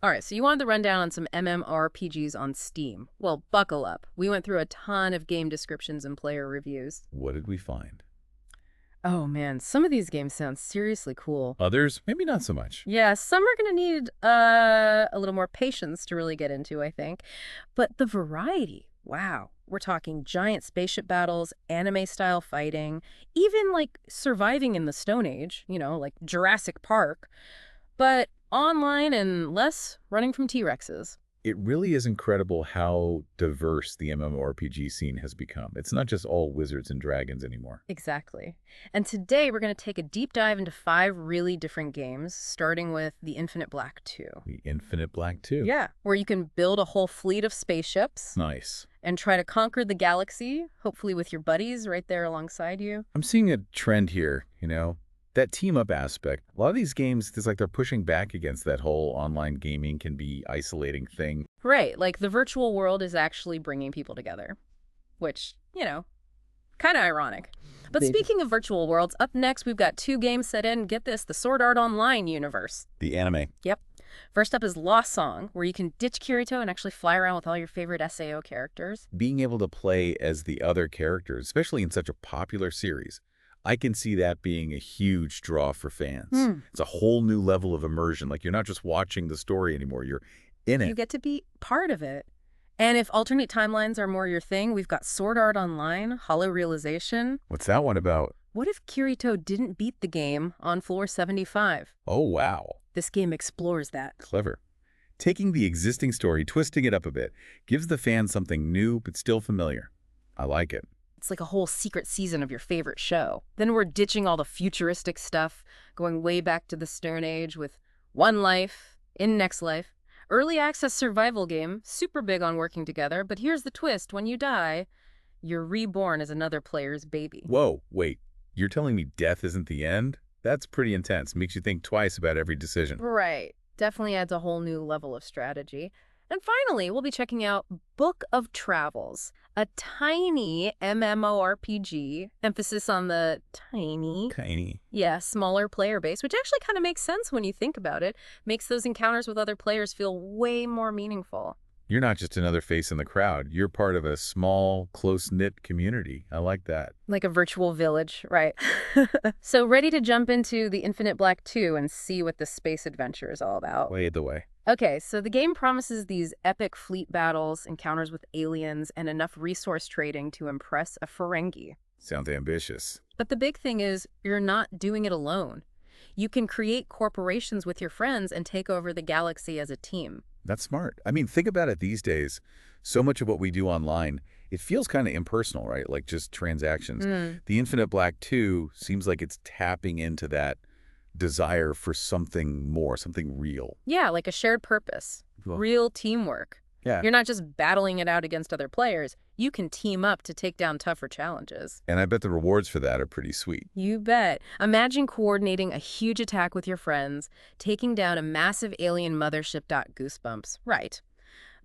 All right, so you wanted the rundown on some MMORPGs on Steam. Well, buckle up. We went through a ton of game descriptions and player reviews. What did we find? Oh man, some of these games sound seriously cool. Others, maybe not so much. Yeah, some are going to need a little more patience to really get into, I think. But the variety, wow. We're talking giant spaceship battles, anime-style fighting, even like surviving in the Stone Age, like Jurassic Park, but online and less running from T-Rexes. It really is incredible how diverse the MMORPG scene has become. It's not just all wizards and dragons anymore. Exactly. And today we're going to take a deep dive into 5 really different games, starting with the Infinite Black 2. The Infinite Black 2. Yeah, where you can build a whole fleet of spaceships Nice. and try to conquer the galaxy, hopefully with your buddies right there alongside you. I'm seeing a trend here, that team-up aspect. A lot of these games, it's like they're pushing back against that whole online gaming can be isolating thing. Right, like the virtual world is actually bringing people together, which, kind of ironic. But speaking of virtual worlds, up next we've got 2 games set in, get this, the Sword Art Online universe. The anime. Yep. First up is Lost Song, where you can ditch Kirito and actually fly around with all your favorite SAO characters. Being able to play as the other characters, especially in such a popular series, I can see that being a huge draw for fans. It's a whole new level of immersion. Like, you're not just watching the story anymore. You're in You it. get to be part of it. And if alternate timelines are more your thing, we've got Sword Art Online, Hollow Realization. What's that one about? What if Kirito didn't beat the game on floor 75? Oh, wow. This game explores that. Clever. Taking the existing story, twisting it up a bit, gives the fans something new but still familiar. I like it. It's like a whole secret season of your favorite show. Then we're ditching all the futuristic stuff, going way back to the Stone Age with One Life, in Next Life. Early access survival game, super big on working together, but here's the twist. When you die, you're reborn as another player's baby. Whoa, wait. You're telling me death isn't the end? That's pretty intense. Makes you think twice about every decision. Right. Definitely adds a whole new level of strategy. And finally, we'll be checking out Book of Travels, a tiny MMORPG, emphasis on the tiny. Tiny. Yeah, smaller player base, which actually kind of makes sense when you think about it. Makes those encounters with other players feel way more meaningful. You're not just another face in the crowd. You're part of a small, close-knit community. I like that. Like a virtual village, right? So ready to jump into the Infinite Black 2 and see what this space adventure is all about. Lead the way. Okay, so the game promises these epic fleet battles, encounters with aliens, and enough resource trading to impress a Ferengi. Sounds ambitious. But the big thing is, you're not doing it alone. You can create corporations with your friends and take over the galaxy as a team. That's smart. I mean, think about it these days. So much of what we do online, it feels kind of impersonal, right? Like just transactions. The Infinite Black 2 seems like it's tapping into that desire for something more, something real. Yeah, like a shared purpose. Well, Real teamwork. yeah. You're not just battling it out against other players. You can team up to take down tougher challenges. And I bet the rewards for that are pretty sweet. You bet. Imagine coordinating a huge attack with your friends, taking down a massive alien mothership. Goosebumps. Right.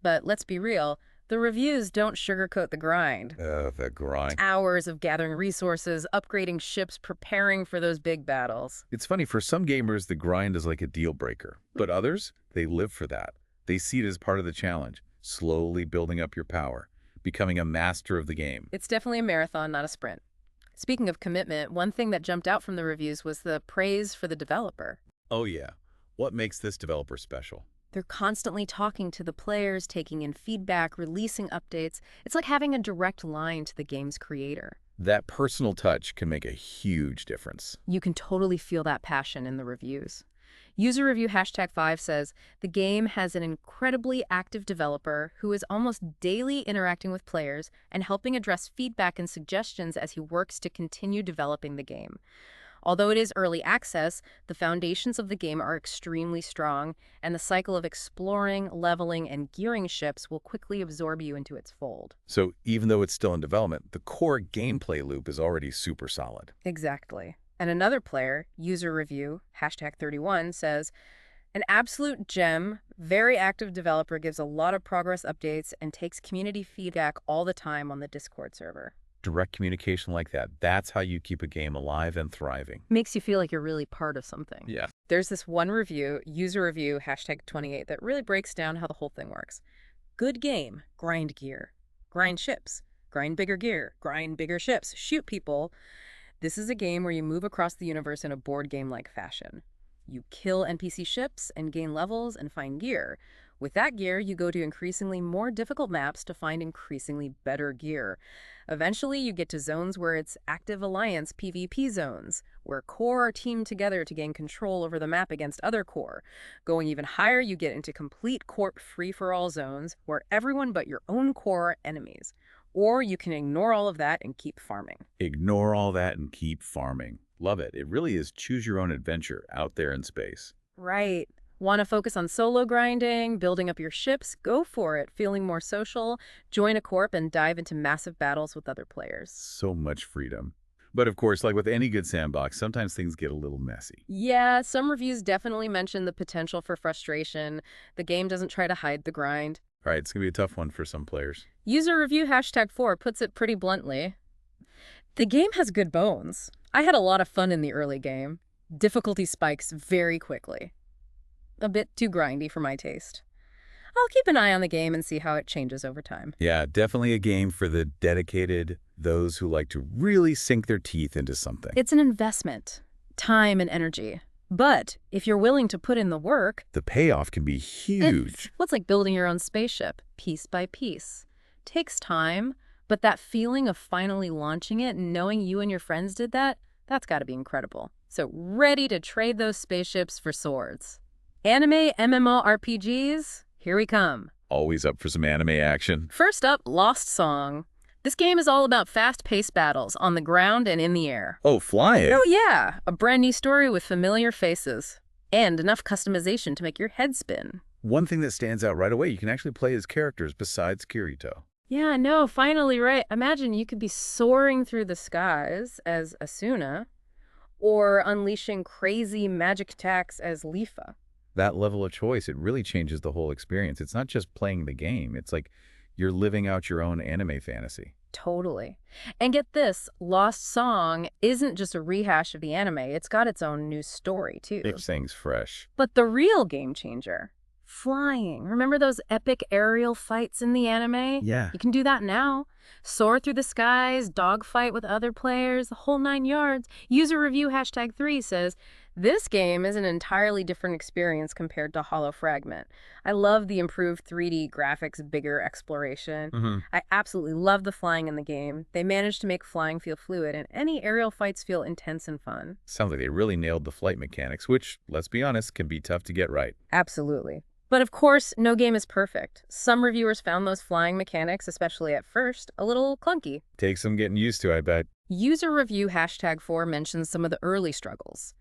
But let's be real, the reviews don't sugarcoat the grind. The grind. Hours of gathering resources, upgrading ships, preparing for those big battles. It's funny, for some gamers, the grind is like a deal breaker. But others, they live for that. They see it as part of the challenge, slowly building up your power, becoming a master of the game. It's definitely a marathon, not a sprint. Speaking of commitment, one thing that jumped out from the reviews was the praise for the developer. Oh yeah. What makes this developer special? They're constantly talking to the players, taking in feedback, releasing updates. It's like having a direct line to the game's creator. That personal touch can make a huge difference. You can totally feel that passion in the reviews. User review #5 says, the game has an incredibly active developer who is almost daily interacting with players and helping address feedback and suggestions as he works to continue developing the game. Although it is early access, the foundations of the game are extremely strong, and the cycle of exploring, leveling, and gearing ships will quickly absorb you into its fold. So even though it's still in development, the core gameplay loop is already super solid. Exactly. And another player, user review, #31, says, an absolute gem, very active developer, gives a lot of progress updates and takes community feedback all the time on the Discord server. Direct communication like that, that's how you keep a game alive and thriving. Makes you feel like you're really part of something. Yeah. There's this one review, user review, #28, that really breaks down how the whole thing works. Good game, grind gear, grind ships, grind bigger gear, grind bigger ships, shoot people. This is a game where you move across the universe in a board game-like fashion. You kill NPC ships and gain levels and find gear. With that gear, you go to increasingly more difficult maps to find increasingly better gear. Eventually, you get to zones where it's active alliance PvP zones, where core are teamed together to gain control over the map against other core. Going even higher, you get into complete corp free-for-all zones, where everyone but your own core are enemies. Or you can ignore all of that and keep farming. Ignore all that and keep farming. Love it. It really is choose your own adventure out there in space. Right. Want to focus on solo grinding, building up your ships? Go for it. Feeling more social? Join a corp and dive into massive battles with other players. So much freedom. But of course, like with any good sandbox, sometimes things get a little messy. Yeah, some reviews definitely mention the potential for frustration. The game doesn't try to hide the grind. All right, it's going to be a tough one for some players. User review #4 puts it pretty bluntly. The game has good bones. I had a lot of fun in the early game. Difficulty spikes very quickly. A bit too grindy for my taste. I'll keep an eye on the game and see how it changes over time. Yeah, definitely a game for the dedicated, those who like to really sink their teeth into something. It's an investment, time and energy. But if you're willing to put in the work, The payoff can be huge. what's like building your own spaceship, piece by piece. Takes time, but that feeling of finally launching it and knowing you and your friends did that, that's got to be incredible. So ready to trade those spaceships for swords. Anime MMORPGs, here we come. Always up for some anime action. First up, Lost Song. This game is all about fast-paced battles on the ground and in the air. Oh, flying. Oh yeah, a brand new story with familiar faces. And enough customization to make your head spin. One thing that stands out right away, you can actually play as characters besides Kirito. Yeah, no, finally, right. Imagine you could be soaring through the skies as Asuna, or unleashing crazy magic attacks as Lifa. That level of choice, it really changes the whole experience. It's not just playing the game. It's like you're living out your own anime fantasy. Totally. And get this, Lost Song isn't just a rehash of the anime. It's got its own new story, too. Keeps things fresh. But the real game changer, flying. Remember those epic aerial fights in the anime? Yeah. You can do that now. Soar through the skies, dogfight with other players, the whole 9 yards. User review #3 says, this game is an entirely different experience compared to Hollow Fragment. I love the improved 3D graphics, bigger exploration. I absolutely love the flying in the game. They managed to make flying feel fluid, and any aerial fights feel intense and fun. Sounds like they really nailed the flight mechanics, which, let's be honest, can be tough to get right. Absolutely. But of course, no game is perfect. Some reviewers found those flying mechanics, especially at first, a little clunky. Takes some getting used to, I bet. User review #4 mentions some of the early struggles.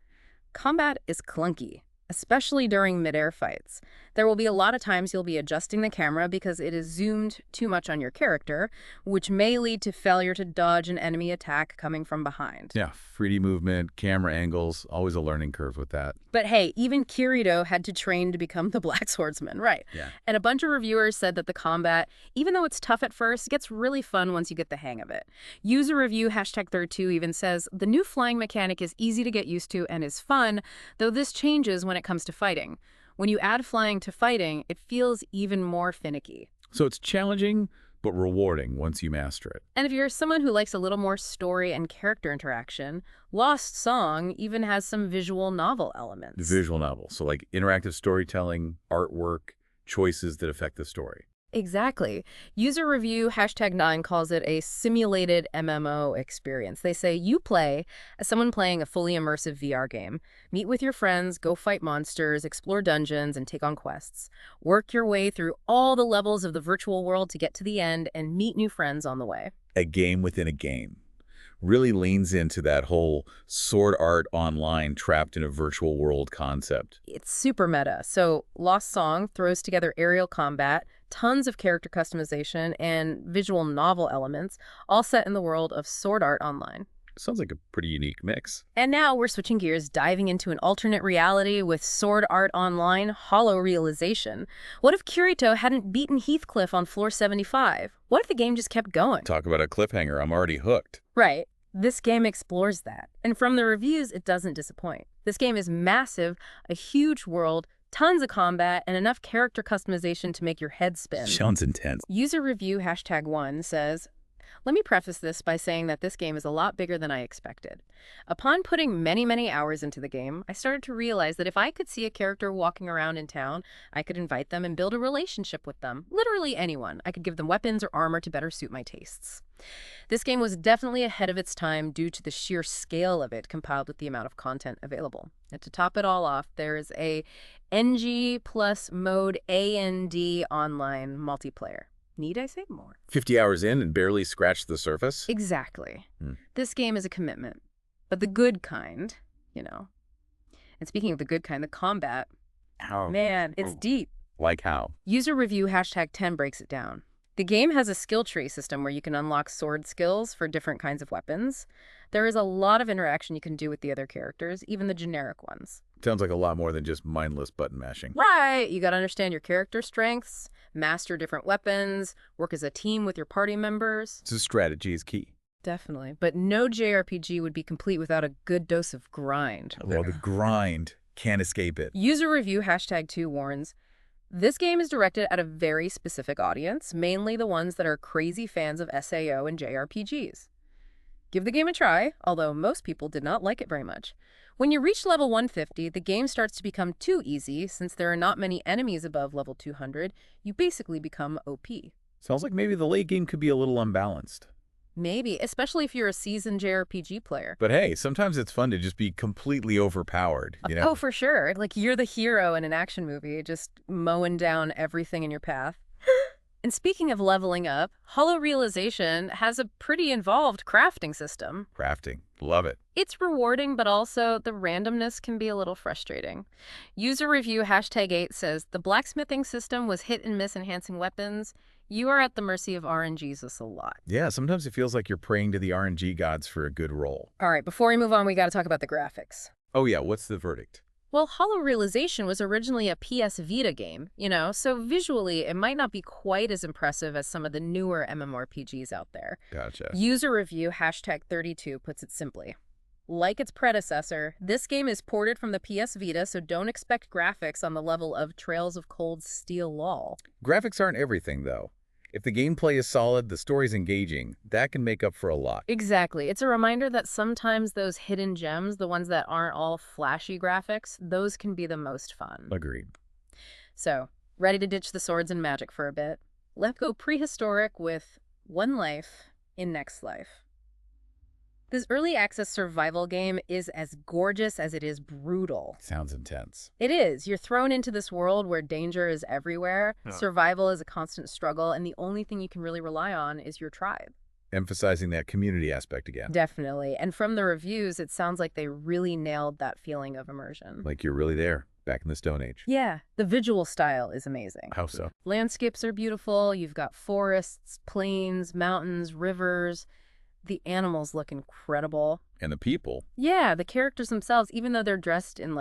Combat is clunky, especially during mid-air fights. There will be a lot of times you'll be adjusting the camera because it is zoomed too much on your character, which may lead to failure to dodge an enemy attack coming from behind. Yeah, 3D movement, camera angles, always a learning curve with that. But hey, even Kirito had to train to become the Black Swordsman, right? Yeah. And a bunch of reviewers said that the combat, even though it's tough at first, gets really fun once you get the hang of it. User review #32 even says, the new flying mechanic is easy to get used to and is fun, though this changes when it comes to fighting. When you add flying to fighting, it feels even more finicky. So it's challenging, but rewarding once you master it. And if you're someone who likes a little more story and character interaction, Lost Song even has some visual novel elements. The visual novel, so like interactive storytelling, artwork, choices that affect the story. Exactly. User review #9 calls it a simulated MMO experience. They say you play as someone playing a fully immersive VR game. Meet with your friends, go fight monsters, explore dungeons, and take on quests. Work your way through all the levels of the virtual world to get to the end and meet new friends on the way. A game within a game. Really leans into that whole sword art online trapped in a virtual world concept. It's super meta. So Lost Song throws together aerial combat, tons of character customization, and visual novel elements, all set in the world of sword art online. Sounds like a pretty unique mix. And now we're switching gears, diving into an alternate reality with sword art online, Hollow Realization. What if Kirito hadn't beaten Heathcliff on floor 75? What if the game just kept going? Talk about a cliffhanger, I'm already hooked. Right. This game explores that. And from the reviews, it doesn't disappoint. This game is massive, a huge world, tons of combat, and enough character customization to make your head spin. Sounds intense. User review #1 says, "Let me preface this by saying that this game is a lot bigger than I expected. Upon putting many, many hours into the game, I started to realize that if I could see a character walking around in town, I could invite them and build a relationship with them. Literally anyone. I could give them weapons or armor to better suit my tastes." This game was definitely ahead of its time due to the sheer scale of it compiled with the amount of content available. And to top it all off, there is a NG plus mode AND online multiplayer. Need I say more? 50 hours in and barely scratched the surface? Exactly. This game is a commitment. But the good kind, you know. And speaking of the good kind, the combat, How? man, it's deep. Like how? User review #10 breaks it down. The game has a skill tree system where you can unlock sword skills for different kinds of weapons. There is a lot of interaction you can do with the other characters, even the generic ones. Sounds like a lot more than just mindless button mashing. Right! You gotta understand your character strengths, master different weapons, work as a team with your party members. So strategy is key. Definitely. But no JRPG would be complete without a good dose of grind. Well, the grind. Can't escape it. User review #2 warns, "This game is directed at a very specific audience, mainly the ones that are crazy fans of SAO and JRPGs. Give the game a try, although most people did not like it very much. When you reach level 150, the game starts to become too easy. Since there are not many enemies above level 200, you basically become OP. Sounds like maybe the late game could be a little unbalanced. Maybe, especially if you're a seasoned JRPG player. But hey, sometimes it's fun to just be completely overpowered, you know? Oh, for sure. Like you're the hero in an action movie, just mowing down everything in your path. And speaking of leveling up, Hollow Realization has a pretty involved crafting system. Crafting. Love it. It's rewarding, but also the randomness can be a little frustrating. User review #8 says, "The blacksmithing system was hit and miss enhancing weapons. You are at the mercy of RNGs a lot." Yeah, sometimes it feels like you're praying to the RNG gods for a good roll. All right, before we move on, we got to talk about the graphics. Oh yeah, what's the verdict? Well, Hollow Realization was originally a PS Vita game, so visually it might not be quite as impressive as some of the newer MMORPGs out there. Gotcha. User review #32 puts it simply. Like its predecessor, this game is ported from the PS Vita, so don't expect graphics on the level of Trails of Cold Steel LOL. Graphics aren't everything, though. If the gameplay is solid, the story's engaging, that can make up for a lot. Exactly. It's a reminder that sometimes those hidden gems, the ones that aren't all flashy graphics, those can be the most fun. Agreed. So, ready to ditch the swords and magic for a bit? Let's go prehistoric with One Life in Next Life. This early access survival game is as gorgeous as it is brutal. Sounds intense. It is. You're thrown into this world where danger is everywhere, survival is a constant struggle, and the only thing you can really rely on is your tribe. Emphasizing that community aspect again. Definitely. And from the reviews, it sounds like they really nailed that feeling of immersion. Like you're really there, back in the Stone Age. Yeah. The visual style is amazing. How so? Landscapes are beautiful. You've got forests, plains, mountains, rivers. The animals look incredible. And the people. Yeah, the characters themselves, even though they're dressed in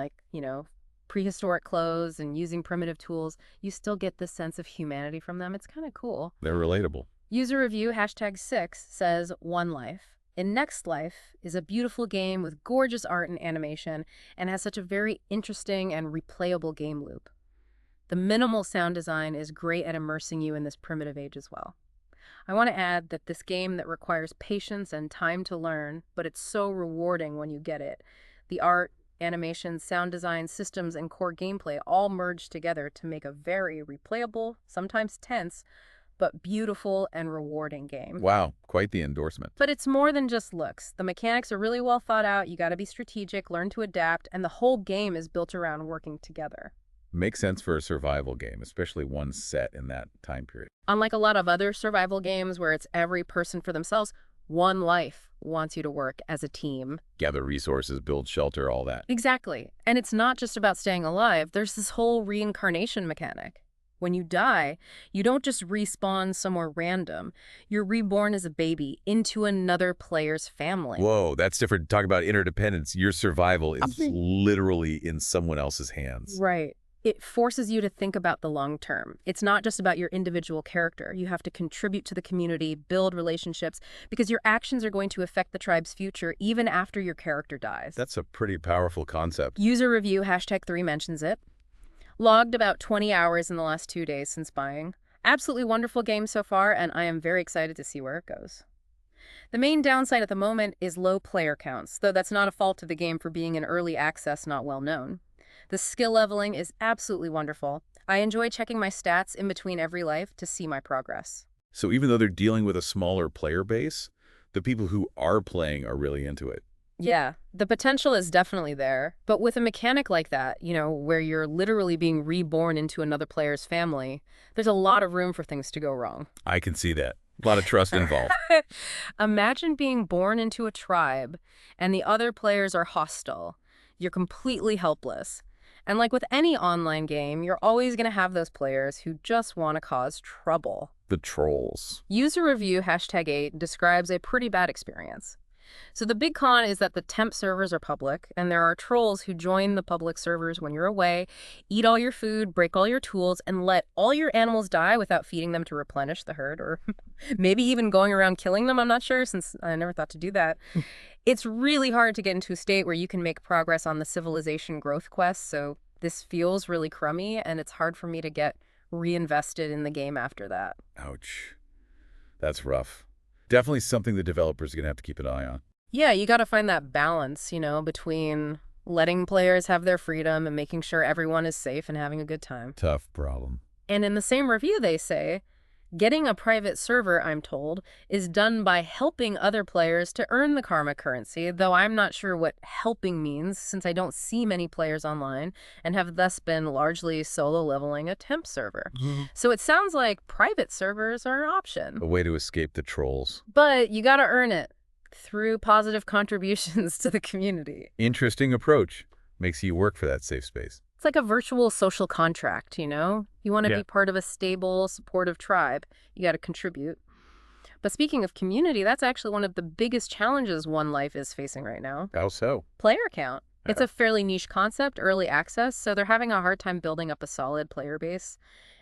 prehistoric clothes and using primitive tools, you still get this sense of humanity from them. It's kind of cool. They're relatable. User review #6 says, "One Life in Next Life is a beautiful game with gorgeous art and animation and has such a very interesting and replayable game loop. The minimal sound design is great at immersing you in this primitive age as well. I want to add that this game that requires patience and time to learn, but it's so rewarding when you get it. The art, animation, sound design, systems, and core gameplay all merge together to make a very replayable, sometimes tense, but beautiful and rewarding game." Wow, quite the endorsement. But it's more than just looks. The mechanics are really well thought out, you gotta be strategic, learn to adapt, and the whole game is built around working together. Makes sense for a survival game, especially one set in that time period. Unlike a lot of other survival games where it's every person for themselves, One Life wants you to work as a team. Gather resources, build shelter, all that. Exactly. And it's not just about staying alive. There's this whole reincarnation mechanic. When you die, you don't just respawn somewhere random. You're reborn as a baby into another player's family. Whoa, that's different. Talk about interdependence. Your survival is literally in someone else's hands. Right. It forces you to think about the long term. It's not just about your individual character. You have to contribute to the community, build relationships, because your actions are going to affect the tribe's future even after your character dies. That's a pretty powerful concept. User review #3 mentions it. Logged about 20 hours in the last 2 days since buying. Absolutely wonderful game so far, and I am very excited to see where it goes. The main downside at the moment is low player counts, though that's not a fault of the game for being in early access, not well known. The skill leveling is absolutely wonderful. I enjoy checking my stats in between every life to see my progress. So even though they're dealing with a smaller player base, the people who are playing are really into it. Yeah, the potential is definitely there, but with a mechanic like that, where you're literally being reborn into another player's family, there's a lot of room for things to go wrong. I can see that. A lot of trust involved. Imagine being born into a tribe and the other players are hostile. You're completely helpless. And like with any online game, you're always going to have those players who just want to cause trouble. The trolls. User review #8 describes a pretty bad experience. So the big con is that the temp servers are public, and there are trolls who join the public servers when you're away, eat all your food, break all your tools, and let all your animals die without feeding them to replenish the herd, or maybe even going around killing them. I'm not sure, since I never thought to do that. It's really hard to get into a state where you can make progress on the civilization growth quest, so this feels really crummy, and it's hard for me to get reinvested in the game after that. Ouch. That's rough. Definitely something the developers are going to have to keep an eye on. Yeah, you got to find that balance, between letting players have their freedom and making sure everyone is safe and having a good time. Tough problem. And in the same review, they say, getting a private server, I'm told, is done by helping other players to earn the karma currency, though I'm not sure what helping means since I don't see many players online and have thus been largely solo leveling a temp server. So it sounds like private servers are an option. A way to escape the trolls. But you got to earn it through positive contributions to the community. Interesting approach. Makes you work for that safe space. It's like a virtual social contract, You want to be part of a stable, supportive tribe. You got to contribute. But speaking of community, that's actually one of the biggest challenges One Life is facing right now. How so? Player count. It's a fairly niche concept, early access, so they're having a hard time building up a solid player base.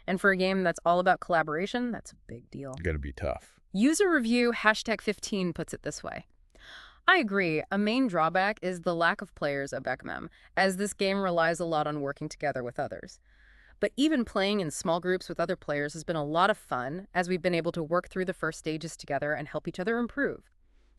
And for a game that's all about collaboration, that's a big deal. Got to be tough. User review #15 puts it this way. I agree. A main drawback is the lack of players at VRMMO, as this game relies a lot on working together with others. But even playing in small groups with other players has been a lot of fun, as we've been able to work through the first stages together and help each other improve.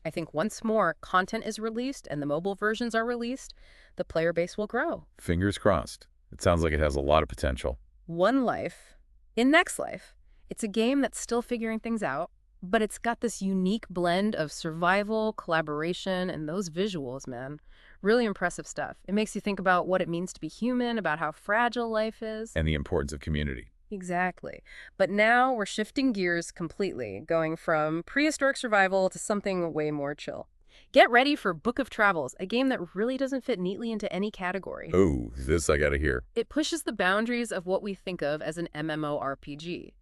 I think once more content is released and the mobile versions are released, the player base will grow. Fingers crossed. It sounds like it has a lot of potential. One Life. In Next Life, it's a game that's still figuring things out, but it's got this unique blend of survival, collaboration, and those visuals, man. Really impressive stuff. It makes you think about what it means to be human, about how fragile life is. And the importance of community. Exactly. But now we're shifting gears completely, going from prehistoric survival to something way more chill. Get ready for Book of Travels, a game that really doesn't fit neatly into any category. Oh, this I gotta hear. It pushes the boundaries of what we think of as an MMORPG.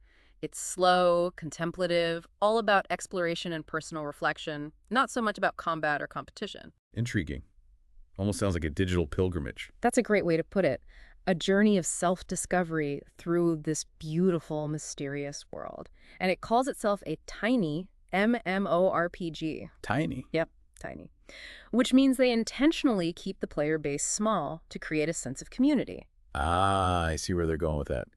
It's slow, contemplative, all about exploration and personal reflection, not so much about combat or competition. Intriguing. Almost sounds like a digital pilgrimage. That's a great way to put it. A journey of self-discovery through this beautiful, mysterious world. And it calls itself a tiny MMORPG. Tiny. Yep, tiny. Which means they intentionally keep the player base small to create a sense of community. Ah, I see where they're going with that.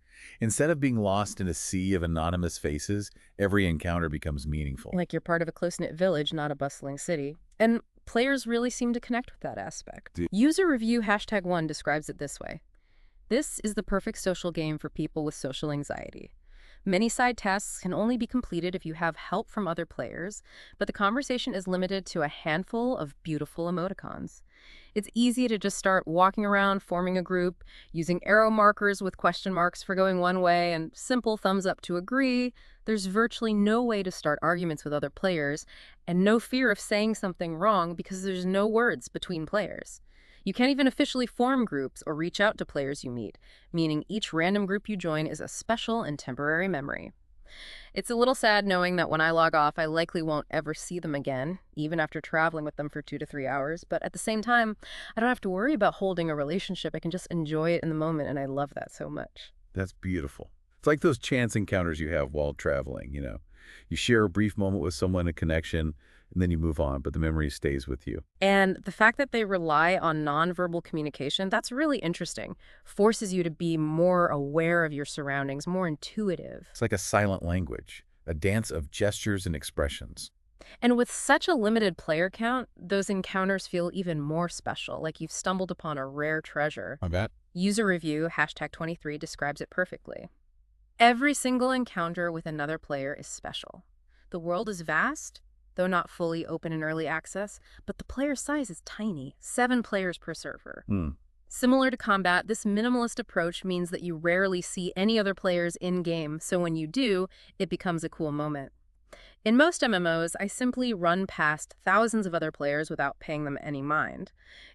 Instead of being lost in a sea of anonymous faces, every encounter becomes meaningful. Like you're part of a close-knit village, not a bustling city. And players really seem to connect with that aspect. User review #1 describes it this way. This is the perfect social game for people with social anxiety. Many side tasks can only be completed if you have help from other players, but the conversation is limited to a handful of beautiful emoticons. It's easy to just start walking around, forming a group, using arrow markers with question marks for going one way and simple thumbs up to agree. There's virtually no way to start arguments with other players and no fear of saying something wrong because there's no words between players. You can't even officially form groups or reach out to players you meet, meaning each random group you join is a special and temporary memory. It's a little sad knowing that when I log off, I likely won't ever see them again, even after traveling with them for 2 to 3 hours. But at the same time, I don't have to worry about holding a relationship. I can just enjoy it in the moment, and I love that so much. That's beautiful. It's like those chance encounters you have while traveling, you know. You share a brief moment with someone, a connection, and then you move on, but the memory stays with you. And the fact that they rely on nonverbal communication, that's really interesting. Forces you to be more aware of your surroundings, more intuitive. It's like a silent language, a dance of gestures and expressions. And with such a limited player count, those encounters feel even more special, like you've stumbled upon a rare treasure. I bet. User review, #23, describes it perfectly. Every single encounter with another player is special. The world is vast, though not fully open in early access, but the player size is tiny, 7 players per server. Similar to combat, this minimalist approach means that you rarely see any other players in-game, so when you do, it becomes a cool moment. In most MMOs, I simply run past thousands of other players without paying them any mind.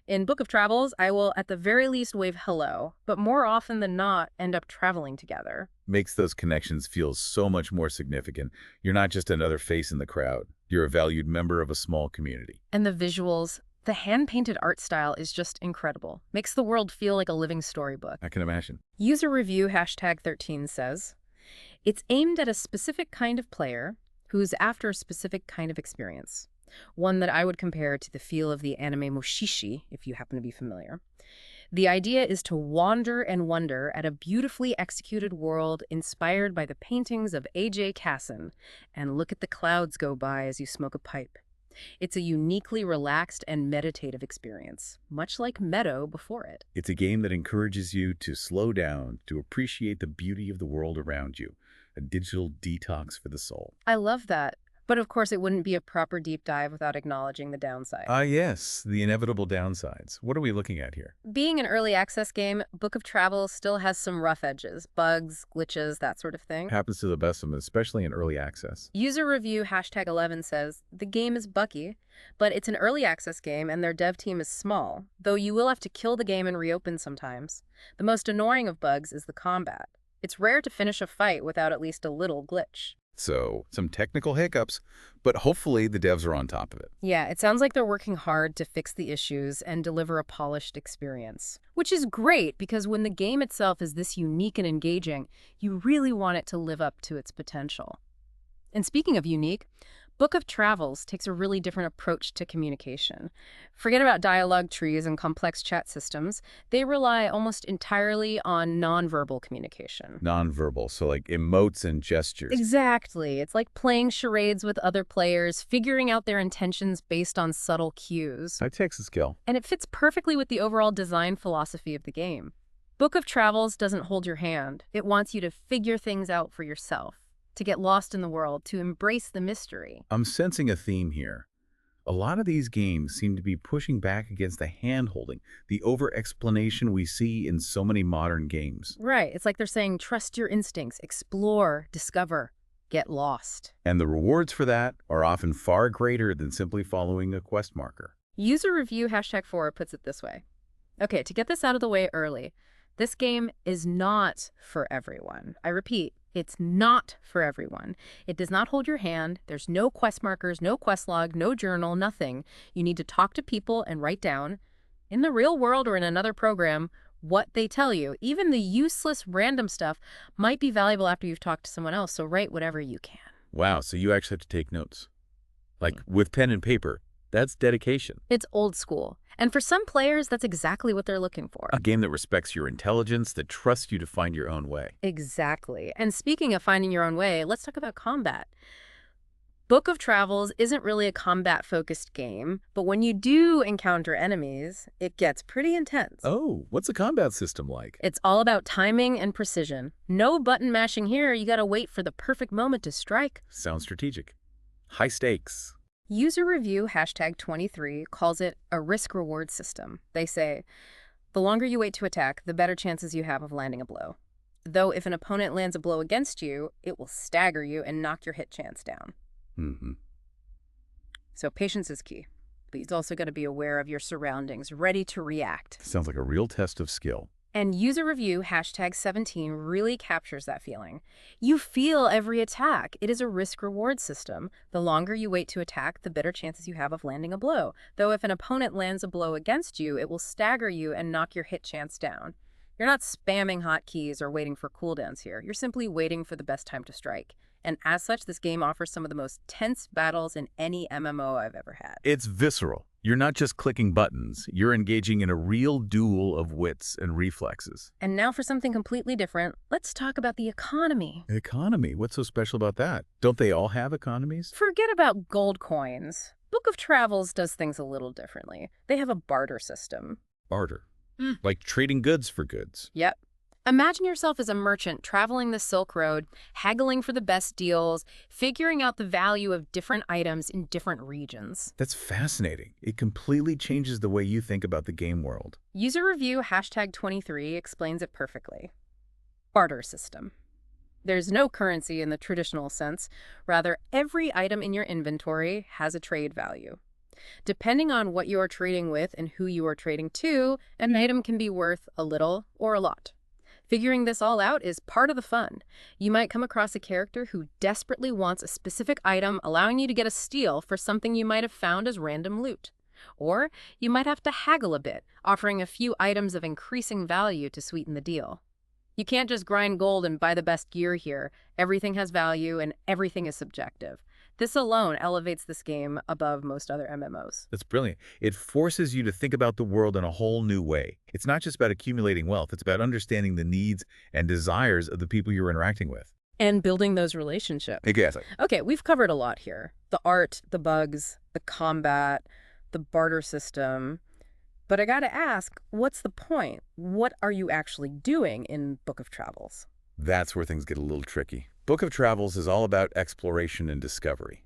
In Book of Travels, I will at the very least wave hello, but more often than not end up traveling together. Makes those connections feel so much more significant. You're not just another face in the crowd. You're a valued member of a small community. And the visuals, the hand-painted art style is just incredible. Makes the world feel like a living storybook. I can imagine. User review #13 says, it's aimed at a specific kind of player who's after a specific kind of experience. One that I would compare to the feel of the anime Mushishi, if you happen to be familiar. The idea is to wander and wonder at a beautifully executed world inspired by the paintings of A.J. Casson, and look at the clouds go by as you smoke a pipe. It's a uniquely relaxed and meditative experience, much like Meadow before it. It's a game that encourages you to slow down, to appreciate the beauty of the world around you. A digital detox for the soul. I love that. But of course, it wouldn't be a proper deep dive without acknowledging the downside. Yes, the inevitable downsides. What are we looking at here? Being an early access game, Book of Travels still has some rough edges, bugs, glitches, that sort of thing. Happens to the best of them, especially in early access. User review #11 says, the game is buggy, but it's an early access game and their dev team is small, though you will have to kill the game and reopen sometimes. The most annoying of bugs is the combat. It's rare to finish a fight without at least a little glitch. So, some technical hiccups, but hopefully the devs are on top of it. Yeah, it sounds like they're working hard to fix the issues and deliver a polished experience. Which is great, because when the game itself is this unique and engaging, you really want it to live up to its potential. And speaking of unique, Book of Travels takes a really different approach to communication. Forget about dialogue trees and complex chat systems. They rely almost entirely on nonverbal communication. Nonverbal, so like emotes and gestures. Exactly. It's like playing charades with other players, figuring out their intentions based on subtle cues. That takes a skill. And it fits perfectly with the overall design philosophy of the game. Book of Travels doesn't hold your hand. It wants you to figure things out for yourself, to get lost in the world, to embrace the mystery. I'm sensing a theme here. A lot of these games seem to be pushing back against the hand-holding, the over-explanation we see in so many modern games. Right. It's like they're saying, trust your instincts, explore, discover, get lost. And the rewards for that are often far greater than simply following a quest marker. User review #4 puts it this way. Okay, to get this out of the way early, this game is not for everyone. I repeat, it's not for everyone. It does not hold your hand. There's no quest markers, no quest log, no journal, nothing. You need to talk to people and write down, in the real world or in another program, what they tell you. Even the useless random stuff might be valuable after you've talked to someone else, so write whatever you can. Wow, so you actually have to take notes. Like with pen and paper. That's dedication. It's old school. And for some players, that's exactly what they're looking for. A game that respects your intelligence, that trusts you to find your own way. Exactly. And speaking of finding your own way, let's talk about combat. Book of Travels isn't really a combat-focused game, but when you do encounter enemies, it gets pretty intense. Oh, what's the combat system like? It's all about timing and precision. No button mashing here. You gotta wait for the perfect moment to strike. Sounds strategic. High stakes. User review #23 calls it a risk-reward system. They say, the longer you wait to attack, the better chances you have of landing a blow. Though if an opponent lands a blow against you, it will stagger you and knock your hit chance down. So patience is key. But you've also got to be aware of your surroundings, ready to react. Sounds like a real test of skill. And user review hashtag 17 really captures that feeling. You feel every attack. It is a risk-reward system. The longer you wait to attack, the better chances you have of landing a blow. Though if an opponent lands a blow against you, it will stagger you and knock your hit chance down. You're not spamming hotkeys or waiting for cooldowns here. You're simply waiting for the best time to strike. And as such, this game offers some of the most tense battles in any MMO I've ever had. It's visceral. You're not just clicking buttons. You're engaging in a real duel of wits and reflexes. And now for something completely different, let's talk about the economy. Economy? What's so special about that? Don't they all have economies? Forget about gold coins. Book of Travels does things a little differently. They have a barter system. Barter. Like trading goods for goods. Yep. Imagine yourself as a merchant traveling the Silk Road, haggling for the best deals, figuring out the value of different items in different regions. That's fascinating. It completely changes the way you think about the game world. User review hashtag 23 explains it perfectly. Barter system. There's no currency in the traditional sense. Rather, every item in your inventory has a trade value. Depending on what you are trading with and who you are trading to, an item can be worth a little or a lot. Figuring this all out is part of the fun. You might come across a character who desperately wants a specific item, allowing you to get a steal for something you might have found as random loot. Or you might have to haggle a bit, offering a few items of increasing value to sweeten the deal. You can't just grind gold and buy the best gear here. Everything has value and everything is subjective. This alone elevates this game above most other MMOs. That's brilliant. It forces you to think about the world in a whole new way. It's not just about accumulating wealth. It's about understanding the needs and desires of the people you're interacting with. And building those relationships. Exactly. Okay, we've covered a lot here. The art, the bugs, the combat, the barter system. But I gotta ask, what's the point? What are you actually doing in Book of Travels? That's where things get a little tricky. Book of Travels is all about exploration and discovery.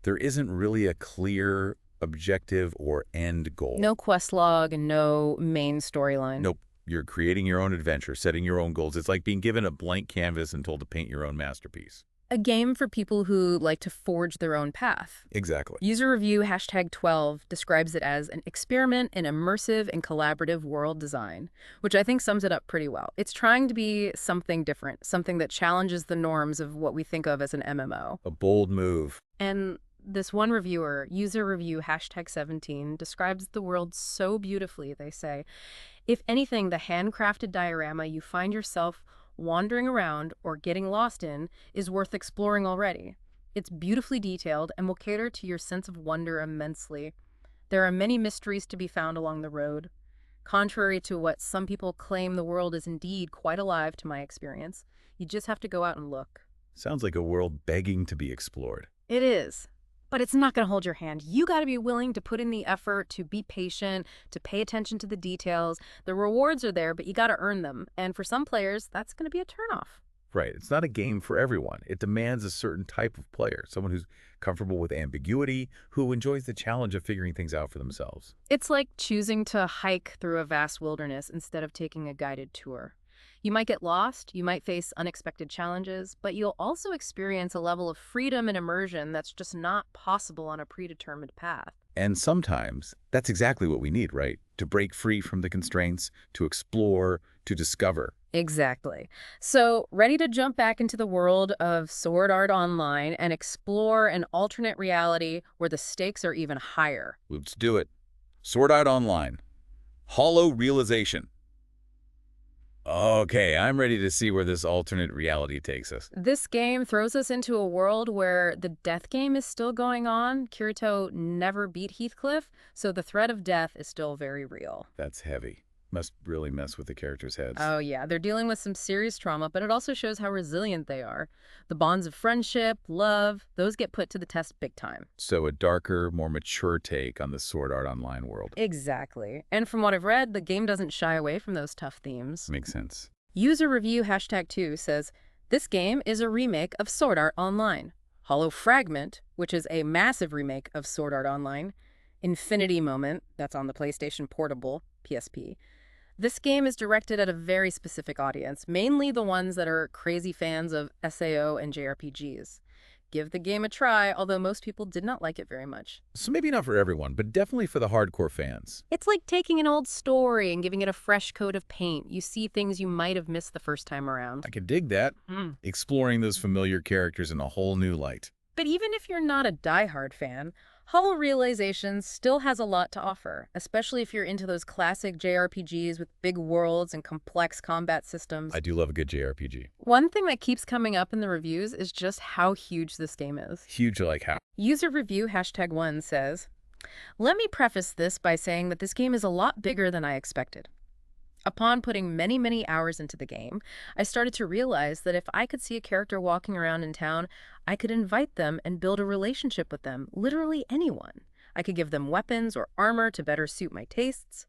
There isn't really a clear objective or end goal. No quest log and no main storyline. Nope. You're creating your own adventure, setting your own goals. It's like being given a blank canvas and told to paint your own masterpiece. A game for people who like to forge their own path. Exactly. User review hashtag 12 describes it as an experiment in immersive and collaborative world design, which I think sums it up pretty well. It's trying to be something different, something that challenges the norms of what we think of as an MMO. A bold move. And this one reviewer, user review hashtag 17, describes the world so beautifully, they say. If anything, the handcrafted diorama you find yourself wandering around or getting lost in is worth exploring already. It's beautifully detailed and will cater to your sense of wonder immensely. There are many mysteries to be found along the road. Contrary to what some people claim, the world is indeed quite alive to my experience. You just have to go out and look. Sounds like a world begging to be explored. It is. But it's not going to hold your hand. You got to be willing to put in the effort, to be patient, to pay attention to the details. The rewards are there, but you got to earn them. And for some players, that's going to be a turnoff. Right. It's not a game for everyone. It demands a certain type of player, someone who's comfortable with ambiguity, who enjoys the challenge of figuring things out for themselves. It's like choosing to hike through a vast wilderness instead of taking a guided tour. You might get lost, you might face unexpected challenges, but you'll also experience a level of freedom and immersion that's just not possible on a predetermined path. And sometimes that's exactly what we need, right? To break free from the constraints, to explore, to discover. Exactly. So, ready to jump back into the world of Sword Art Online and explore an alternate reality where the stakes are even higher. Let's do it. Sword Art Online. Hollow Realization. Okay, I'm ready to see where this alternate reality takes us. This game throws us into a world where the death game is still going on. Kirito never beat Heathcliff, so the threat of death is still very real. That's heavy. Must really mess with the characters' heads. Oh yeah, they're dealing with some serious trauma, but it also shows how resilient they are. The bonds of friendship, love, those get put to the test big time. So a darker, more mature take on the Sword Art Online world. Exactly. And from what I've read, the game doesn't shy away from those tough themes. Makes sense. User review hashtag 2 says, this game is a remake of Sword Art Online. Hollow Fragment, which is a massive remake of Sword Art Online. Infinity Moment, that's on the PlayStation Portable, PSP. This game is directed at a very specific audience, mainly the ones that are crazy fans of SAO and JRPGs. give the game a try, although most people did not like it very much. So maybe not for everyone, but definitely for the hardcore fans. It's like taking an old story and giving it a fresh coat of paint. You see things you might have missed the first time around. I could dig that. Exploring those familiar characters in a whole new light. But even if you're not a diehard fan, Hollow Realizations still has a lot to offer, especially if you're into those classic JRPGs with big worlds and complex combat systems. I do love a good JRPG. One thing that keeps coming up in the reviews is just how huge this game is. Huge like how? User review #1 says, "Let me preface this by saying that this game is a lot bigger than I expected. Upon putting many hours into the game, I started to realize that if I could see a character walking around in town, I could invite them and build a relationship with them, literally anyone. I could give them weapons or armor to better suit my tastes.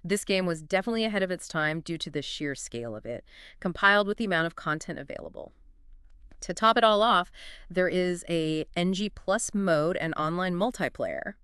This game was definitely ahead of its time due to the sheer scale of it, compiled with the amount of content available. To top it all off, there is a NG Plus mode and online multiplayer.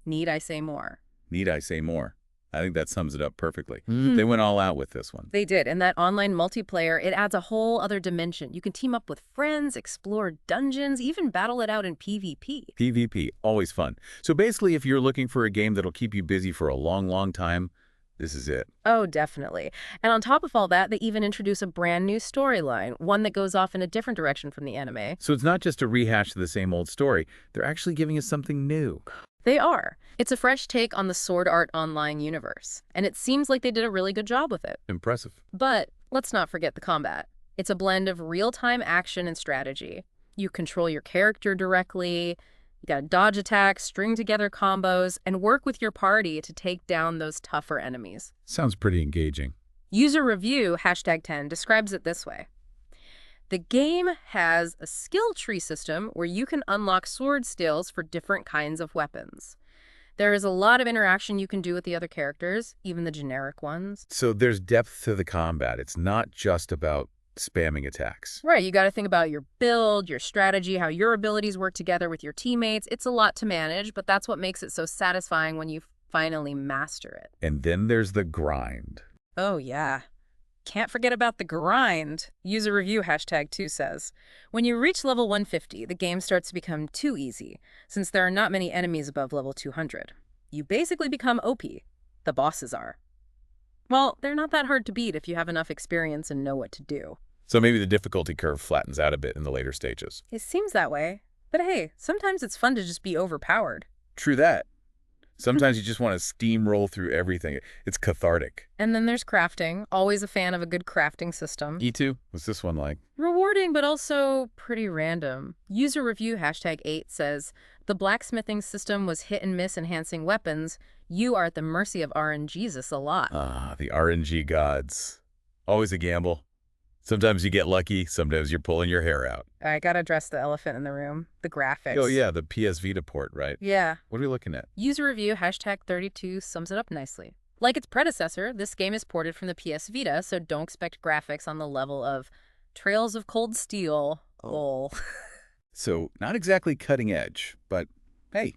Need I say more?" Need I say more? I think that sums it up perfectly. They went all out with this one. They did. And that online multiplayer, it adds a whole other dimension. You can team up with friends, explore dungeons, even battle it out in PvP. PvP, always fun. So basically, if you're looking for a game that'll keep you busy for a long time, this is it. Oh, definitely. And on top of all that, they even introduce a brand new storyline, one that goes off in a different direction from the anime. So it's not just a rehash of the same old story. They're actually giving us something new. They are. It's a fresh take on the Sword Art Online universe, and it seems like they did a really good job with it. Impressive. But let's not forget the combat. It's a blend of real-time action and strategy. You control your character directly, you gotta dodge attacks, string together combos, and work with your party to take down those tougher enemies. Sounds pretty engaging. User review #10 describes it this way. "The game has a skill tree system where you can unlock sword skills for different kinds of weapons. There is a lot of interaction you can do with the other characters, even the generic ones." So there's depth to the combat. It's not just about spamming attacks. Right, you got to think about your build, your strategy, how your abilities work together with your teammates. It's a lot to manage, but that's what makes it so satisfying when you finally master it. And then there's the grind. Oh, yeah. Can't forget about the grind. User review #2 says, "When you reach level 150, the game starts to become too easy, since there are not many enemies above level 200. You basically become OP. The bosses are. Well, they're not that hard to beat if you have enough experience and know what to do." So maybe the difficulty curve flattens out a bit in the later stages. It seems that way. But hey, sometimes it's fun to just be overpowered. True that. Sometimes you just want to steamroll through everything. It's cathartic. And then there's crafting. Always a fan of a good crafting system. E2? What's this one like? Rewarding, but also pretty random. User review #8 says, "The blacksmithing system was hit and miss enhancing weapons. You are at the mercy of RNGesus a lot." Ah, the RNG gods. Always a gamble. Sometimes you get lucky, sometimes you're pulling your hair out. I gotta address the elephant in the room. The graphics. Oh yeah, the PS Vita port, right? Yeah. What are we looking at? User review #32 sums it up nicely. "Like its predecessor, this game is ported from the PS Vita, so don't expect graphics on the level of Trails of Cold Steel." Lol. So, not exactly cutting edge, but hey,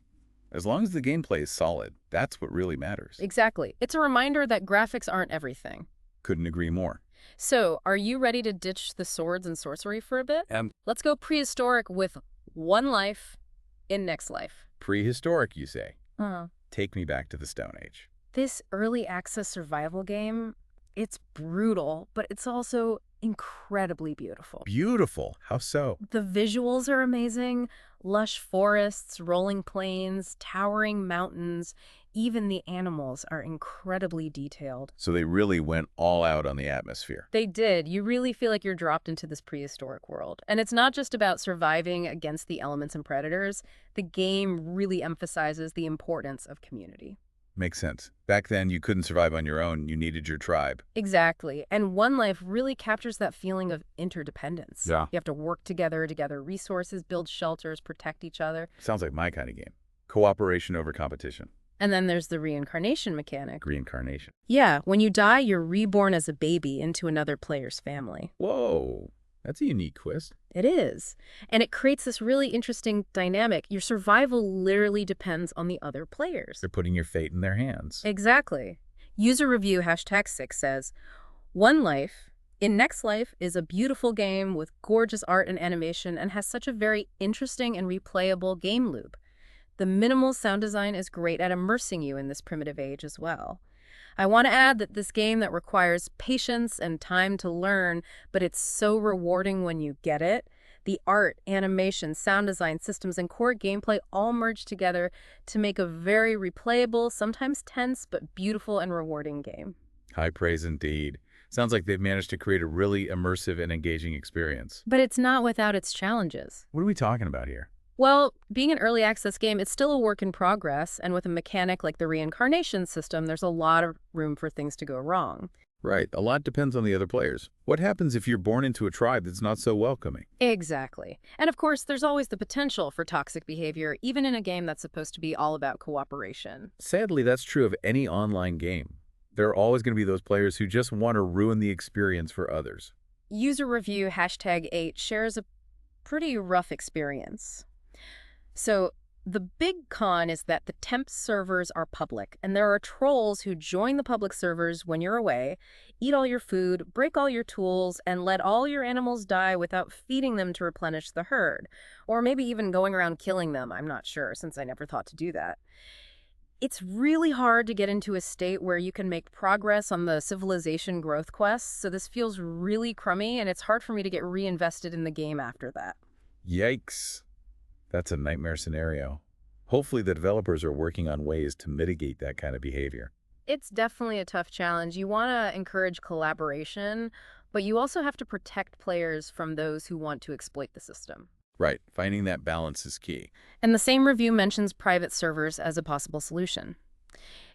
as long as the gameplay is solid, that's what really matters. Exactly. It's a reminder that graphics aren't everything. Couldn't agree more. So, are you ready to ditch the swords and sorcery for a bit? Let's go prehistoric with one life in Next Life. Prehistoric, you say? Uh, Take me back to the Stone Age. This early access survival game, it's brutal, but it's also incredibly beautiful. Beautiful. How so? The visuals are amazing. Lush forests, rolling plains, towering mountains. Even the animals are incredibly detailed. So they really went all out on the atmosphere. They did. You really feel like you're dropped into this prehistoric world. And it's not just about surviving against the elements and predators. The game really emphasizes the importance of community. Makes sense. Back then, you couldn't survive on your own. You needed your tribe. Exactly. And One Life really captures that feeling of interdependence. Yeah. You have to work together to gather resources, build shelters, protect each other. Sounds like my kind of game. Cooperation over competition. And then there's the reincarnation mechanic. Reincarnation. Yeah, when you die, you're reborn as a baby into another player's family. Whoa. That's a unique twist. It is. And it creates this really interesting dynamic. Your survival literally depends on the other players. They're putting your fate in their hands. Exactly. User review #6 says, "One Life In Next Life is a beautiful game with gorgeous art and animation and has such a very interesting and replayable game loop. The minimal sound design is great at immersing you in this primitive age as well. I want to add that this game that requires patience and time to learn, but it's so rewarding when you get it. The art, animation, sound design, systems, and core gameplay all merge together to make a very replayable, sometimes tense, but beautiful and rewarding game. High praise indeed. Sounds like they've managed to create a really immersive and engaging experience. But it's not without its challenges. What are we talking about here? Well, being an early access game, it's still a work in progress, and with a mechanic like the reincarnation system, there's a lot of room for things to go wrong. Right, a lot depends on the other players. What happens if you're born into a tribe that's not so welcoming? Exactly. And of course, there's always the potential for toxic behavior, even in a game that's supposed to be all about cooperation. Sadly, that's true of any online game. There are always going to be those players who just want to ruin the experience for others. User review #8 shares a pretty rough experience. So the big con is that the temp servers are public, and there are trolls who join the public servers when you're away, eat all your food, break all your tools, and let all your animals die without feeding them to replenish the herd. Or maybe even going around killing them, I'm not sure, since I never thought to do that. It's really hard to get into a state where you can make progress on the civilization growth quests, so this feels really crummy, and it's hard for me to get reinvested in the game after that. Yikes. That's a nightmare scenario. Hopefully the developers are working on ways to mitigate that kind of behavior. It's definitely a tough challenge. You want to encourage collaboration, but you also have to protect players from those who want to exploit the system. Right, finding that balance is key. And the same review mentions private servers as a possible solution.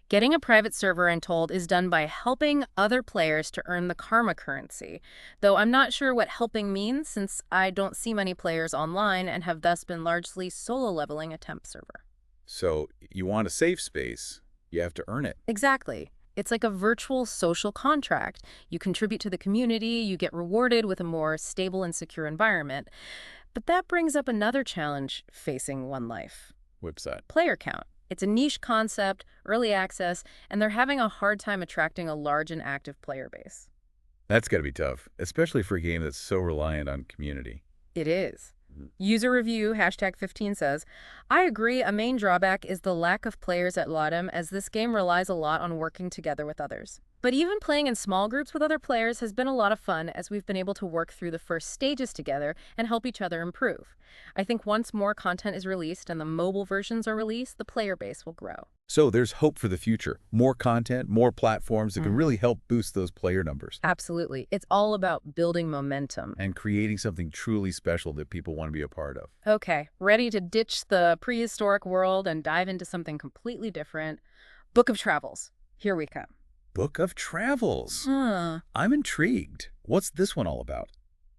Getting a private server, I'm told, is done by helping other players to earn the karma currency, though I'm not sure what helping means since I don't see many players online and have thus been largely solo leveling a temp server. So you want a safe space, you have to earn it. Exactly. It's like a virtual social contract. You contribute to the community, you get rewarded with a more stable and secure environment. But that brings up another challenge facing One Life. Website. Player count. It's a niche concept, early access, and they're having a hard time attracting a large and active player base. That's got to be tough, especially for a game that's so reliant on community. It is. User review #15 says, I agree a main drawback is the lack of players at Lottem as this game relies a lot on working together with others. But even playing in small groups with other players has been a lot of fun as we've been able to work through the first stages together and help each other improve. I think once more content is released and the mobile versions are released, the player base will grow. So there's hope for the future. More content, more platforms that can really help boost those player numbers. Absolutely. It's all about building momentum. And creating something truly special that people want to be a part of. Okay, ready to ditch the prehistoric world and dive into something completely different. Book of Travels. Here we come. Book of Travels. Huh. I'm intrigued. What's this one all about?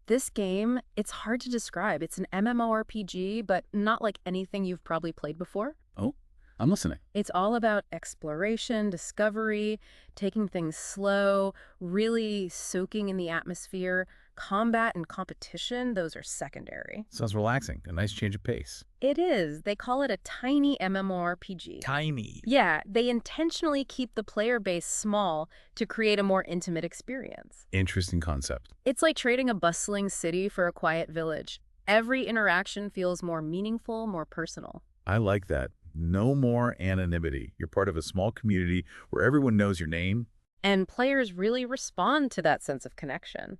This game, it's hard to describe. It's an MMORPG, but not like anything you've probably played before. Oh, I'm listening. It's all about exploration, discovery, taking things slow, really soaking in the atmosphere. Combat and competition, those are secondary. Sounds relaxing. A nice change of pace. It is. They call it a tiny MMORPG. Tiny. Yeah, they intentionally keep the player base small to create a more intimate experience. Interesting concept. It's like trading a bustling city for a quiet village. Every interaction feels more meaningful, more personal. I like that. No more anonymity. You're part of a small community where everyone knows your name. And players really respond to that sense of connection.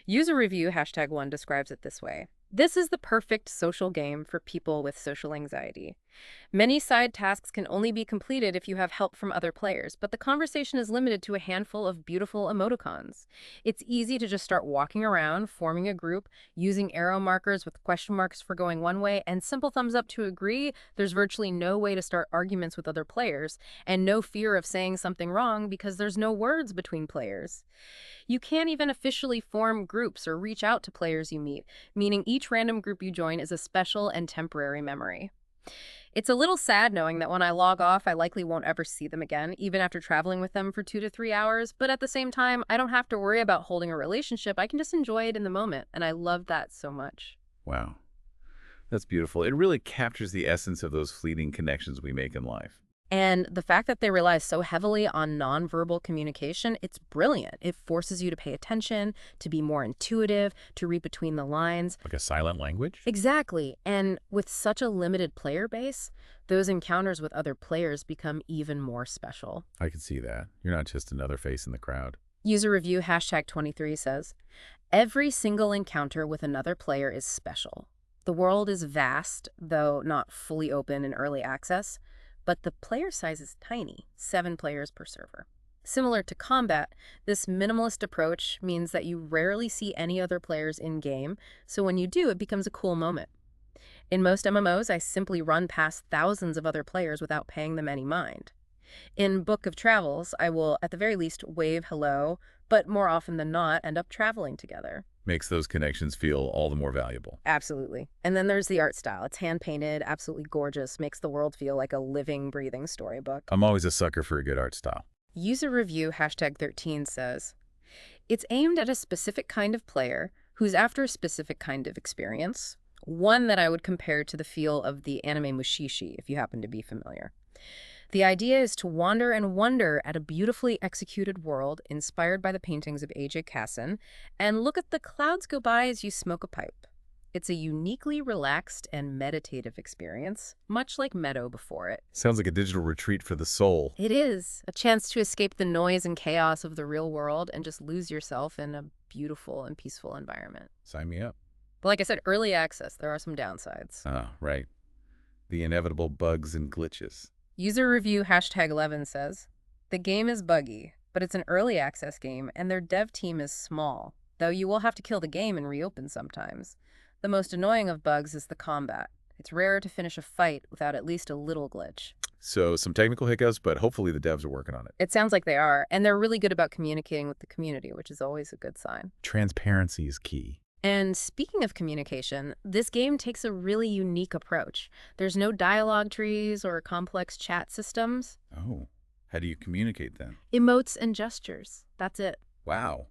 User review #1 describes it this way. This is the perfect social game for people with social anxiety. Many side tasks can only be completed if you have help from other players, but the conversation is limited to a handful of beautiful emoticons. It's easy to just start walking around, forming a group, using arrow markers with question marks for going one way, and simple thumbs up to agree. There's virtually no way to start arguments with other players, and no fear of saying something wrong because there's no words between players. You can't even officially form groups or reach out to players you meet, meaning each random group you join is a special and temporary memory. It's a little sad knowing that when I log off, I likely won't ever see them again, even after traveling with them for 2 to 3 hours. But at the same time, I don't have to worry about holding a relationship. I can just enjoy it in the moment, and I love that so much. Wow. That's beautiful. It really captures the essence of those fleeting connections we make in life. And the fact that they rely so heavily on nonverbal communication, it's brilliant. It forces you to pay attention, to be more intuitive, to read between the lines. Like a silent language? Exactly. And with such a limited player base, those encounters with other players become even more special. I can see that. You're not just another face in the crowd. User review #23 says, every single encounter with another player is special. The world is vast, though not fully open in early access, but the player size is tiny, 7 players per server. Similar to combat, this minimalist approach means that you rarely see any other players in-game, so when you do, it becomes a cool moment. In most MMOs, I simply run past thousands of other players without paying them any mind. In Book of Travels, I will at the very least wave hello, but more often than not end up traveling together. Makes those connections feel all the more valuable. Absolutely. And then there's the art style. It's hand-painted, absolutely gorgeous, makes the world feel like a living, breathing storybook. I'm always a sucker for a good art style. User review #13 says, it's aimed at a specific kind of player who's after a specific kind of experience, one that I would compare to the feel of the anime Mushishi, if you happen to be familiar. The idea is to wander and wonder at a beautifully executed world inspired by the paintings of A.J. Casson and look at the clouds go by as you smoke a pipe. It's a uniquely relaxed and meditative experience, much like Meadow before it. Sounds like a digital retreat for the soul. It is. A chance to escape the noise and chaos of the real world and just lose yourself in a beautiful and peaceful environment. Sign me up. But like I said, early access, there are some downsides. Oh, right. The inevitable bugs and glitches. User review #11 says, the game is buggy, but it's an early access game and their dev team is small, though you will have to kill the game and reopen sometimes. The most annoying of bugs is the combat. It's rare to finish a fight without at least a little glitch. So some technical hiccups, but hopefully the devs are working on it. It sounds like they are, and they're really good about communicating with the community, which is always a good sign. Transparency is key. And speaking of communication, this game takes a really unique approach. There's no dialogue trees or complex chat systems. Oh, how do you communicate then? Emotes and gestures. That's it. Wow.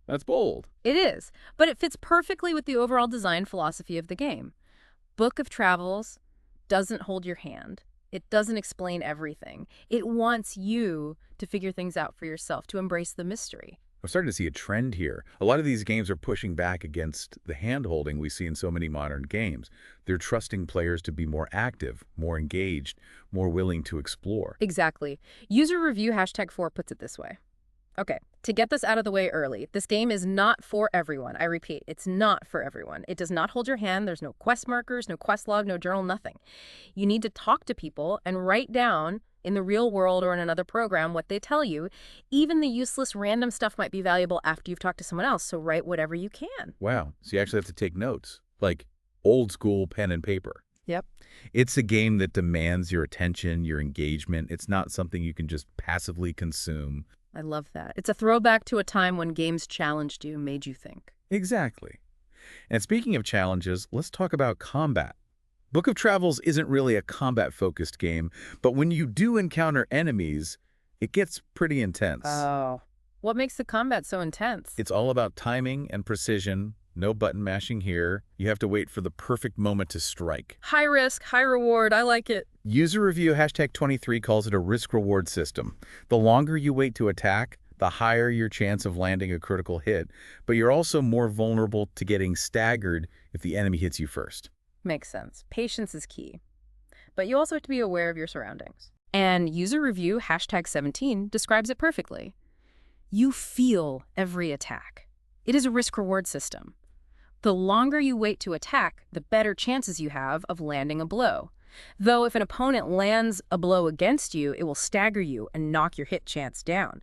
That's bold. It is, but it fits perfectly with the overall design philosophy of the game. Book of Travels doesn't hold your hand. It doesn't explain everything. It wants you to figure things out for yourself, to embrace the mystery. I'm starting to see a trend here. A lot of these games are pushing back against the hand-holding we see in so many modern games. They're trusting players to be more active, more engaged, more willing to explore. Exactly. User review #4 puts it this way. Okay, to get this out of the way early, this game is not for everyone. I repeat, it's not for everyone. It does not hold your hand. There's no quest markers, no quest log, no journal, nothing. You need to talk to people and write down in the real world or in another program what they tell you. Even the useless random stuff might be valuable after you've talked to someone else, so write whatever you can. Wow, so you actually have to take notes, like old school pen and paper. Yep. It's a game that demands your attention, your engagement. It's not something you can just passively consume. I love that. It's a throwback to a time when games challenged you, made you think. Exactly. And speaking of challenges, let's talk about combat. Book of Travels isn't really a combat-focused game, but when you do encounter enemies, it gets pretty intense. Oh. What makes the combat so intense? It's all about timing and precision. No button mashing here. You have to wait for the perfect moment to strike. High risk, high reward. I like it. User review #23 calls it a risk-reward system. The longer you wait to attack, the higher your chance of landing a critical hit, but you're also more vulnerable to getting staggered if the enemy hits you first. Makes sense. Patience is key. But you also have to be aware of your surroundings. And user review #17 describes it perfectly. You feel every attack. It is a risk-reward system. The longer you wait to attack, the better chances you have of landing a blow. Though if an opponent lands a blow against you, it will stagger you and knock your hit chance down.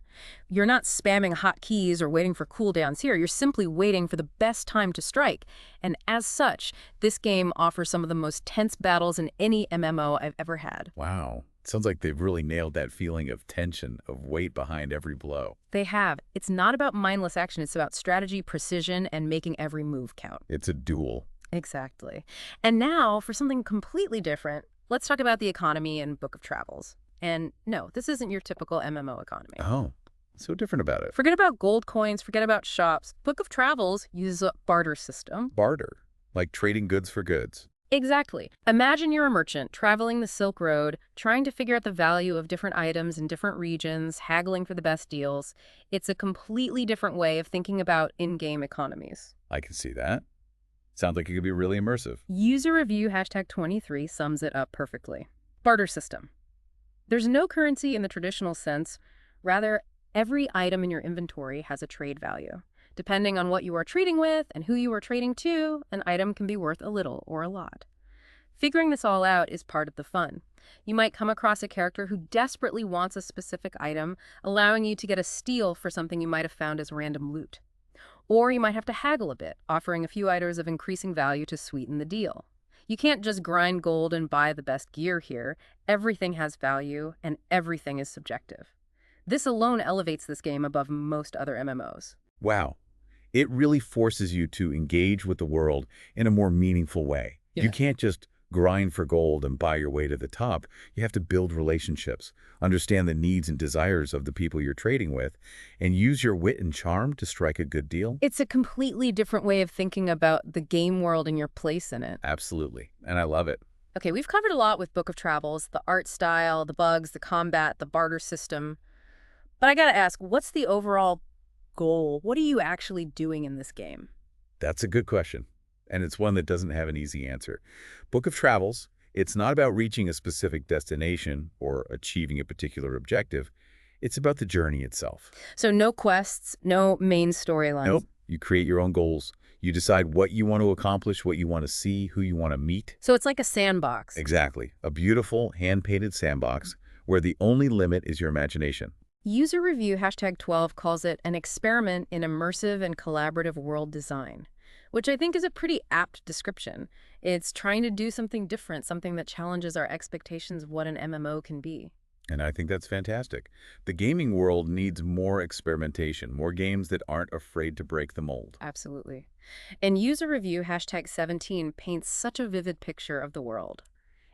You're not spamming hotkeys or waiting for cooldowns here. You're simply waiting for the best time to strike. And as such, this game offers some of the most tense battles in any MMO I've ever had. Wow. Sounds like they've really nailed that feeling of tension, of weight behind every blow. They have. It's not about mindless action. It's about strategy, precision, and making every move count. It's a duel. Exactly. And now, for something completely different, let's talk about the economy in Book of Travels. And no, this isn't your typical MMO economy. Oh, what's so different about it? Forget about gold coins, forget about shops. Book of Travels uses a barter system. Barter, like trading goods for goods. Exactly. Imagine you're a merchant traveling the Silk Road, trying to figure out the value of different items in different regions, haggling for the best deals. It's a completely different way of thinking about in-game economies. I can see that. Sounds like it could be really immersive. User review #23 sums it up perfectly. Barter system. There's no currency in the traditional sense. Rather, every item in your inventory has a trade value. Depending on what you are trading with and who you are trading to, an item can be worth a little or a lot. Figuring this all out is part of the fun. You might come across a character who desperately wants a specific item, allowing you to get a steal for something you might have found as random loot. Or you might have to haggle a bit, offering a few items of increasing value to sweeten the deal. You can't just grind gold and buy the best gear here. Everything has value, and everything is subjective. This alone elevates this game above most other MMOs. Wow. It really forces you to engage with the world in a more meaningful way. Yeah. You can't just grind for gold and buy your way to the top. You have to build relationships, understand the needs and desires of the people you're trading with, and use your wit and charm to strike a good deal. It's a completely different way of thinking about the game world and your place in it. Absolutely. And I love it. Okay, we've covered a lot with Book of Travels, the art style, the bugs, the combat, the barter system. But I gotta ask, what's the overall goal? What are you actually doing in this game? That's a good question, and it's one that doesn't have an easy answer. Book of Travels, it's not about reaching a specific destination or achieving a particular objective. It's about the journey itself. So no quests, no main storylines. Nope. You create your own goals. You decide what you want to accomplish, what you want to see, who you want to meet. So it's like a sandbox. Exactly. A beautiful, hand-painted sandbox where the only limit is your imagination. User review #12 calls it an experiment in immersive and collaborative world design, which I think is a pretty apt description. It's trying to do something different, something that challenges our expectations of what an MMO can be. And I think that's fantastic. The gaming world needs more experimentation, more games that aren't afraid to break the mold. Absolutely. And user review #17 paints such a vivid picture of the world.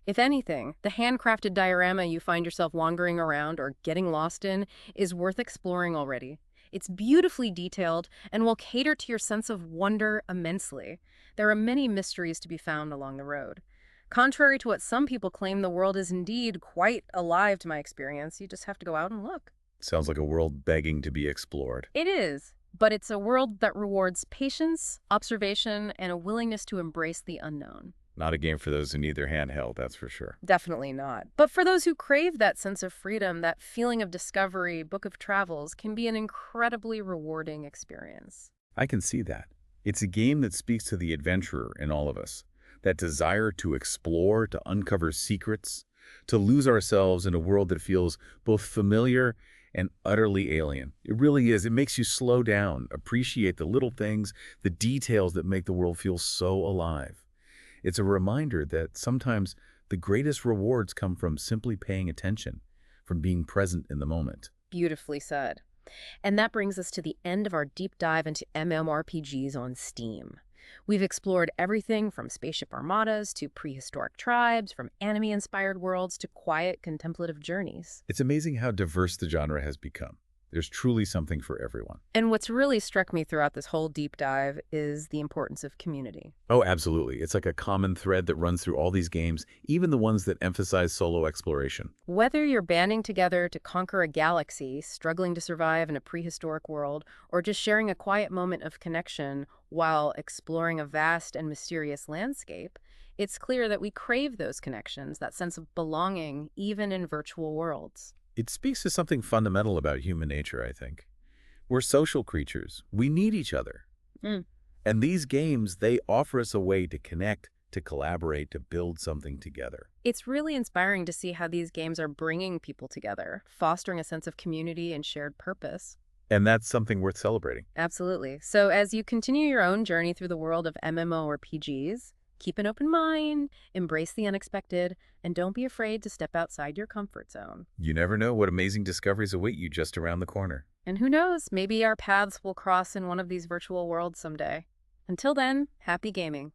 If anything, the handcrafted diorama you find yourself wandering around or getting lost in is worth exploring already. It's beautifully detailed and will cater to your sense of wonder immensely. There are many mysteries to be found along the road. Contrary to what some people claim, the world is indeed quite alive to my experience. You just have to go out and look. Sounds like a world begging to be explored. It is, but it's a world that rewards patience, observation, and a willingness to embrace the unknown. Not a game for those who need their handheld, that's for sure. Definitely not. But for those who crave that sense of freedom, that feeling of discovery, Book of Travels can be an incredibly rewarding experience. I can see that. It's a game that speaks to the adventurer in all of us. That desire to explore, to uncover secrets, to lose ourselves in a world that feels both familiar and utterly alien. It really is. It makes you slow down, appreciate the little things, the details that make the world feel so alive. It's a reminder that sometimes the greatest rewards come from simply paying attention, from being present in the moment. Beautifully said. And that brings us to the end of our deep dive into MMORPGs on Steam. We've explored everything from spaceship armadas to prehistoric tribes, from anime-inspired worlds to quiet, contemplative journeys. It's amazing how diverse the genre has become. There's truly something for everyone. And what's really struck me throughout this whole deep dive is the importance of community. Oh, absolutely. It's like a common thread that runs through all these games, even the ones that emphasize solo exploration. Whether you're banding together to conquer a galaxy, struggling to survive in a prehistoric world, or just sharing a quiet moment of connection while exploring a vast and mysterious landscape, it's clear that we crave those connections, that sense of belonging, even in virtual worlds. It speaks to something fundamental about human nature, I think. We're social creatures. We need each other. And these games, they offer us a way to connect, to collaborate, to build something together. It's really inspiring to see how these games are bringing people together, fostering a sense of community and shared purpose. And that's something worth celebrating. Absolutely. So as you continue your own journey through the world of MMORPGs, keep an open mind, embrace the unexpected, and don't be afraid to step outside your comfort zone. You never know what amazing discoveries await you just around the corner. And who knows, maybe our paths will cross in one of these virtual worlds someday. Until then, happy gaming.